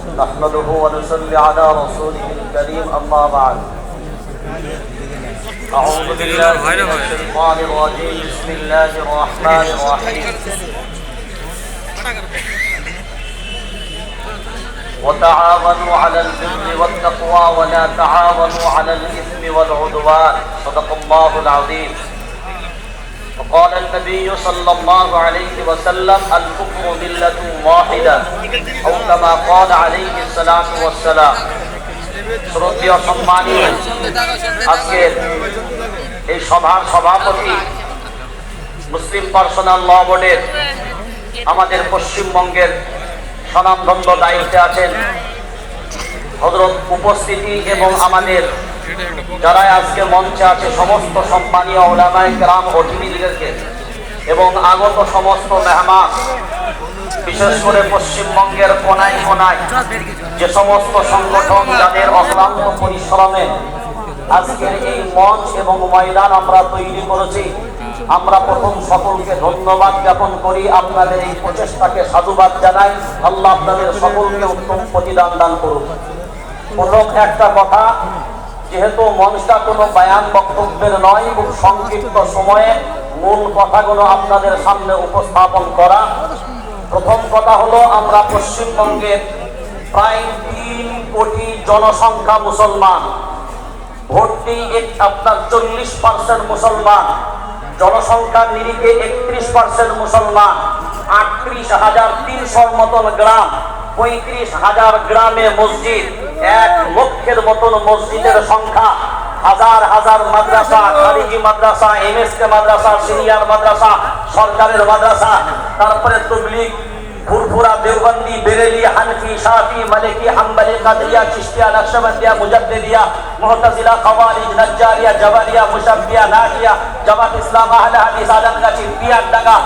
نحمده ونصلي على رسوله الكريم أما بعد أعوذ بالله من الشيطان الرجيم بسم الله الرحمن الرحيم وتعاونوا على البر والتقوى ولا تعاونوا على الإثم والعدوان صدق الله العظيم وقال النبي صلى الله عليه وسلم الكفر ملة واحدة أو كما قال عليه الصلاة والسلام শ্রদ্ধেয় সম্মানী আজকের এই সভার সভাপতি মুসলিম পার্সোনাল ল বোর্ডের আমাদের পশ্চিমবঙ্গের স্বনামধন্য দায়িত্বে আছেন হযরত উপস্থিতি এবং আমাদের যারা আজকে মঞ্চে আছে সমস্ত সম্মানীয় উলামায়ে কেরাম অতিথিদেরকে এবং আগত সমস্ত মেহমান, বিশেষ করে পশ্চিমবঙ্গের কোনায় কোনায় যে সমস্ত সংগঠন যাদের অক্লান্ত পরিশ্রমে আজকের এই মঞ্চ এবং ময়দান আমরা তৈরি করেছি, আমরা প্রথম সকলকে ধন্যবাদ জ্ঞাপন করি। আপনাদের এই প্রচেষ্টাকে সাধুবাদ জানাই। আল্লাহ আপনাদের সকলকে উত্তম প্রতিদান দান করুন। প্রথম একটা কথা, যেহেতু মঞ্চটা কোনো বায়ান বক্তব্যের নয়, খুব সংক্ষিপ্ত সময়ে মূল কথাগুলো আপনাদের সামনে উপস্থাপন করা। প্রথম কথা হলো, আমরা পশ্চিমবঙ্গের প্রায় 3 কোটি জনসংখ্যা মুসলমান, ভোটটি আপনার 40% মুসলমান, জনসংখ্যার নিরিখে 31% মুসলমান, 38,300 মতন গ্রাম, 35,000 গ্রামে মসজিদ, 1 লক্ষের মতন মসজিদের সংখ্যা, হাজার হাজার মাদ্রাসা, খারিজি মাদ্রাসা, এমএসকে মাদ্রাসা, সিনিয়র মাদ্রাসা, সরকারের মাদ্রাসা, তারপরে তাবলীগ, ফুরফুরা, দেওবন্দি, বেরেলি, হানফি, শাফি, মালিকি, হাম্বলি, কাদরিয়া, চিশতিয়া, নকশবন্দিয়া, মুজাদ্দিদিয়া, মু'তাজিলা, খাওয়ারিজ, নাজ্জারিয়া, জাবারিয়া, মুশাব্বিয়া, নাহিয়া, জামাত ইসলাম, আহলে হাদিস, আজমগাছি, পিয়ারডাঙ্গা,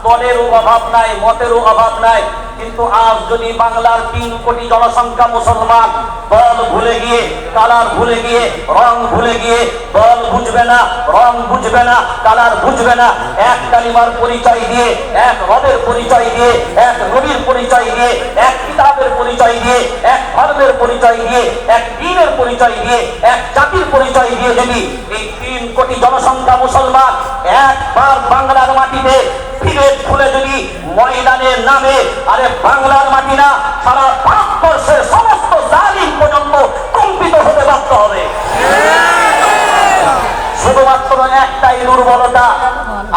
দলেরও অভাব নাই, মতেরও অভাব নাই। কিন্তু আজ যদি বাংলার 3 কোটি জনসংখ্যা মুসলমান দল ভুলে গিয়ে, কালার ভুলে গিয়ে, রং ভুলে গিয়ে, দল বুঝবে না, রং বুঝবে না, কালার বুঝবে না, এক কালিমার পরিচয় দিয়ে, এক রবের পরিচয় দিয়ে, এক নবীর পরিচয় দিয়ে, এক কিতাবের পরিচয় দিয়ে, এক ধর্মের পরিচয় দিয়ে, এক দ্বীনের পরিচয় দিয়ে, এক জাতির পরিচয় দিয়ে যদি এই 3 কোটি জনসংখ্যা মুসলমান একবার বাংলার মাটিতে ফিরে খুলে যদি ময়দানের নামে, আরে বাংলার মাটি না, সারা ভারতবর্ষের সমস্ত জালিম পর্যন্ত কম্পিত হতে বাধ্য হবে। শুধুমাত্র একটাই দুর্বলতা,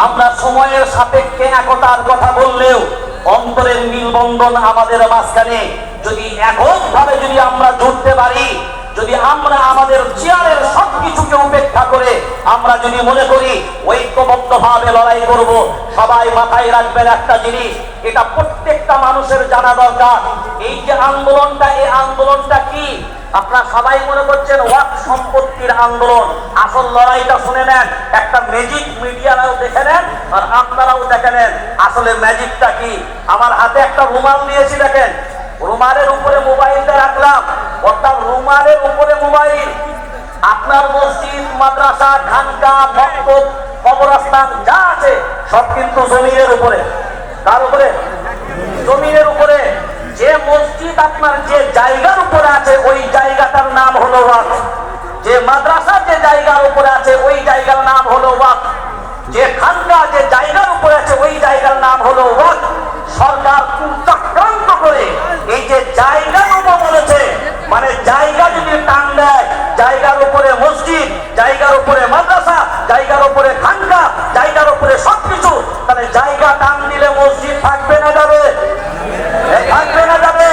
আমরা সময়ের সাপেক্ষে একতার কথা বললেও অন্তরের মিলবন্ধন আমাদের মাঝখানে যদি এককভাবে যদি আমরা জুড়তে পারি, যদি আমরা আমাদের চেয়ারের সবকিছুকে উপেক্ষা করে আমরা যদি মনে করি ঐক্যবদ্ধভাবে লড়াই করব, সবাই মাথায় রাখবেন একটা জিনিস, এটা প্রত্যেকটা মানুষের জানা দরকার। এই যে আন্দোলনটা, এই আন্দোলনটা কি? আপনারা সবাই মনে করছেন ওয়াক্ফ সম্পত্তির আন্দোলন, আসল লড়াইটা শুনে নেন, একটা ম্যাজিক মিডিয়ারাও দেখে নেন আর আপনারাও দেখে নেন আসলে ম্যাজিকটা কি। আমার হাতে একটা রুমাল দিয়েছি, দেখেন, রুমালের উপরে মোবাইলটা রাখলাম, অর্থাৎ রুমালের উপরে মোবাইল। আপনার মসজিদ, মাদ্রাসা, খানকা, মক্তব, কবরস্থান যা আছে সব কিন্তু জমিনের উপরে। তার উপরে জমিনের উপরে যে মসজিদ আপনার যে জায়গার উপরে আছে ওই জায়গাটার নাম হলো ওয়াকফ, যে মাদ্রাসা যে জায়গার উপরে আছে ওই জায়গার নাম হলো ওয়াকফ, যে খানকা যে জায়গার উপরে আছে ওই জায়গার নাম হলো ওয়াকফ। সরকার চক্রান্ত করে এই যে জায়গা নেবো বলেছে, মানে জায়গা যদি টান দেয়, জায়গার উপরে মসজিদ, জায়গার উপরে মাদ্রাসা, জায়গার উপরে খানকা, জায়গার উপরে সবকিছু, তাহলে জায়গা টান দিলে মসজিদ থাকবে না যাবে? থাকবে না যাবে?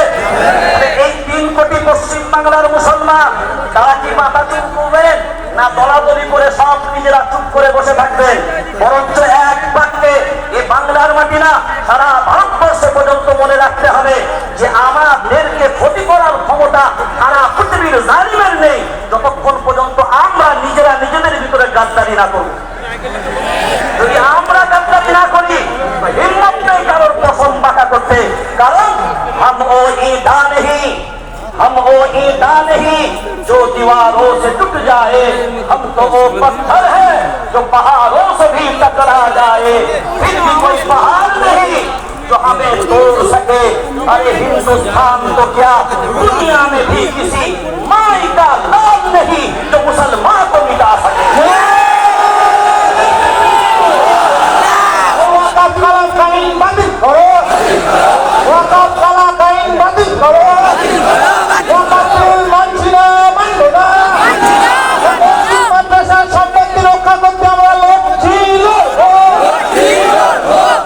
এই 3 কোটি পশ্চিম বাংলার মুসলমান তারা কি মাথা চুপ করবেন না দলাদলি করে সব নিজেরা চুপ করে বসে থাকবেন? বরঞ্চ এক বাক্যে এই বাংলার মাটি না, সারা ভারতবর্ষ পর্যন্ত মনে রাখতে হবে যে আমাদেরকে ক্ষতি করার ক্ষমতা সারা পৃথিবীর জালিমের নেই, যতক্ষণ পর্যন্ত আমরা নিজেরা নিজেদের ভিতরে গাদ্দারি না করি। যদি আমরা গাদ্দারি না করি, হিম্মত নেই কারোর পছন্দ বাঁকা করতে, কারণ हम वो ईटा नहीं, हम वो ईटा नहीं जो दीवारों से टूट जाए, हम तो वो पत्थर है जो पहाड़ों से भी टकरा जाए, फिर भी कोई पहाड़ नहीं जो हमें तोड़ सके, अरे हिंदुस्तान तो क्या दुनिया में भी किसी माई का नाम नहीं जो मुसलमान को मिटा सके। वक़्फ़ काला कानून बंद करो, वक़्फ़ काला कानून बंद करो, वक़्फ़ मानছিনা মানবো না, মাদ্রাসা সম্পত্তি রক্ষা করতে আমরা লড়ছি।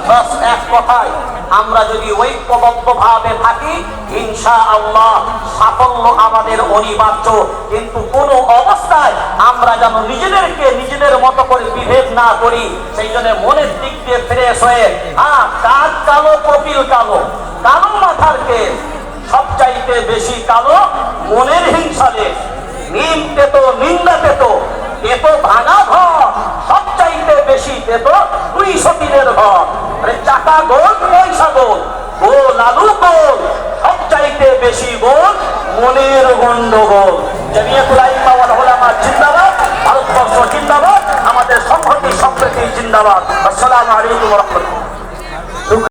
বাস এক কথায় আমরা যদি ঐক্যবদ্ধভাবে থাকি ইনশাআল্লাহ সাফল্য আমাদের অনিবার্য। কিন্তু কোন অবস্থায় আমরা যেন নিজেদের মতো করে বিভেদ না করি। সেই জন্য মনের দিক দিয়ে ফ্রেশ হয়ে কাজ কালো কপিল কালো, কালো মাথার কেস, সবচাইতে বেশি কালো মনের হিংসালে, নিম পেতো নিন্দা পেতো, পেতো ভাঙা ঘর, সবচাইতে বেশি পেতো 200 দিনের ঘর। চাকা গোল পয়সা গোল, গোল আলু গোল, সবচাইতে বেশি গোল মনের গন্ডগোল। জমিয়তুল আইম্মা ওয়াল উলামা জিন্দাবাদ, ভারতবর্ষ জিন্দাবাদ, আমাদের সংহতি সম্প্রীতি জিন্দাবাদ। আসসালামু আলাইকুম ওয়া রাহমাতুল্লাহ।